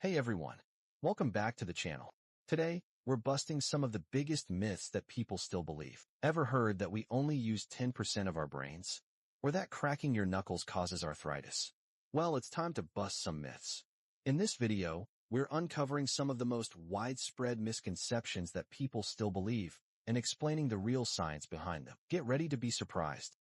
Hey everyone, welcome back to the channel. Today, we're busting some of the biggest myths that people still believe. Ever heard that we only use 10% of our brains? Or that cracking your knuckles causes arthritis? Well, it's time to bust some myths. In this video, we're uncovering some of the most widespread misconceptions that people still believe and explaining the real science behind them. Get ready to be surprised.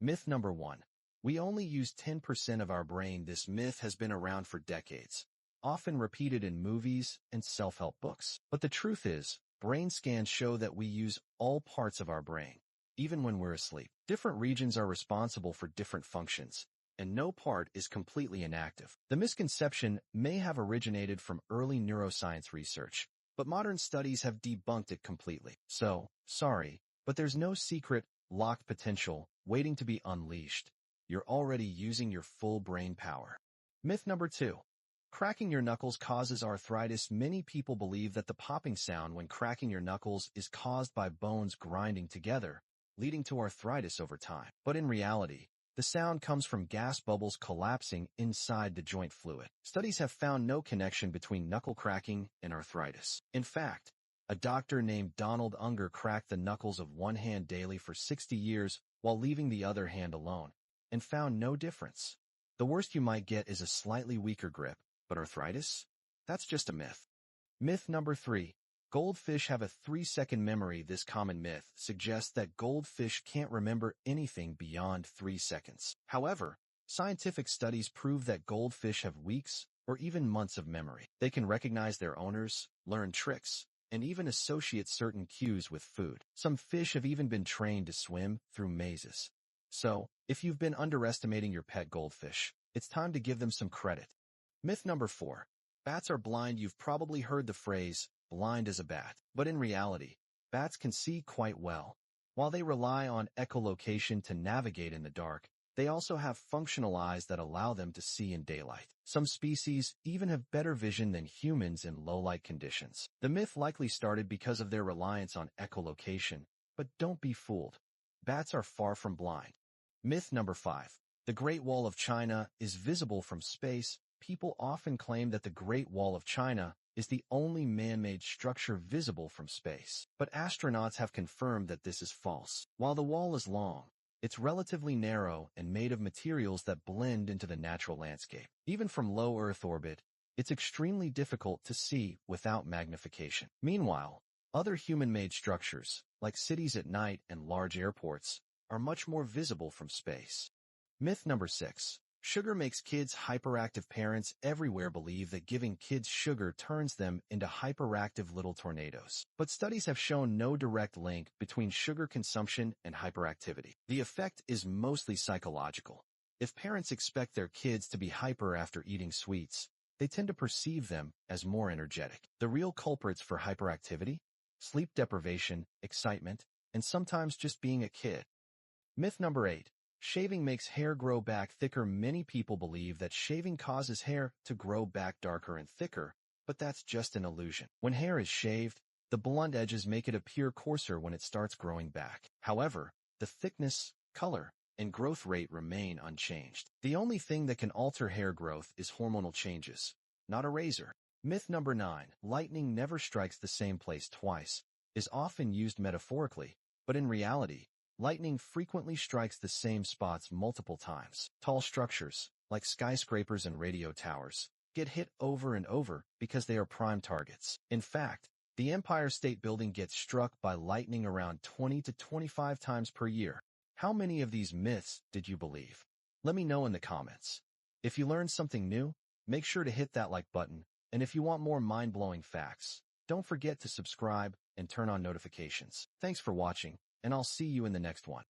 Myth number 1. We only use 10% of our brain. This myth has been around for decades, often repeated in movies and self-help books. But the truth is, brain scans show that we use all parts of our brain, even when we're asleep. Different regions are responsible for different functions, and no part is completely inactive. The misconception may have originated from early neuroscience research, but modern studies have debunked it completely. So, sorry, but there's no secret, locked potential waiting to be unleashed. You're already using your full brain power. Myth number 2. Cracking your knuckles causes arthritis. Many people believe that the popping sound when cracking your knuckles is caused by bones grinding together, leading to arthritis over time. But in reality, the sound comes from gas bubbles collapsing inside the joint fluid. Studies have found no connection between knuckle cracking and arthritis. In fact, a doctor named Donald Unger cracked the knuckles of one hand daily for 60 years while leaving the other hand alone, and found no difference. The worst you might get is a slightly weaker grip. But arthritis? That's just a myth. Myth number 3. Goldfish have a 3-second memory. This common myth suggests that goldfish can't remember anything beyond 3 seconds. However, scientific studies prove that goldfish have weeks or even months of memory. They can recognize their owners, learn tricks, and even associate certain cues with food. Some fish have even been trained to swim through mazes. So, if you've been underestimating your pet goldfish, it's time to give them some credit. Myth number 4. Bats are blind. You've probably heard the phrase, blind as a bat. But in reality, bats can see quite well. While they rely on echolocation to navigate in the dark, they also have functional eyes that allow them to see in daylight. Some species even have better vision than humans in low-light conditions. The myth likely started because of their reliance on echolocation, but don't be fooled. Bats are far from blind. Myth number 5. The Great Wall of China is visible from space. People often claim that the Great Wall of China is the only man-made structure visible from space. But astronauts have confirmed that this is false. While the wall is long, it's relatively narrow and made of materials that blend into the natural landscape. Even from low Earth orbit, it's extremely difficult to see without magnification. Meanwhile, other human-made structures, like cities at night and large airports, are much more visible from space. Myth number 6. Sugar makes kids hyperactive. Parents everywhere believe that giving kids sugar turns them into hyperactive little tornadoes. But studies have shown no direct link between sugar consumption and hyperactivity. The effect is mostly psychological. If parents expect their kids to be hyper after eating sweets, they tend to perceive them as more energetic. The real culprits for hyperactivity? Sleep deprivation, excitement, and sometimes just being a kid. Myth number 8. Shaving makes hair grow back thicker. Many people believe that shaving causes hair to grow back darker and thicker, but that's just an illusion. When hair is shaved, the blunt edges make it appear coarser when it starts growing back. However, the thickness, color, and growth rate remain unchanged. The only thing that can alter hair growth is hormonal changes, not a razor. Myth number 9. Lightning never strikes the same place twice is often used metaphorically, but in reality, lightning frequently strikes the same spots multiple times. Tall structures, like skyscrapers and radio towers, get hit over and over because they are prime targets. In fact, the Empire State Building gets struck by lightning around 20 to 25 times per year. How many of these myths did you believe? Let me know in the comments. If you learned something new, make sure to hit that like button, and if you want more mind-blowing facts, don't forget to subscribe and turn on notifications. Thanks for watching, and I'll see you in the next one.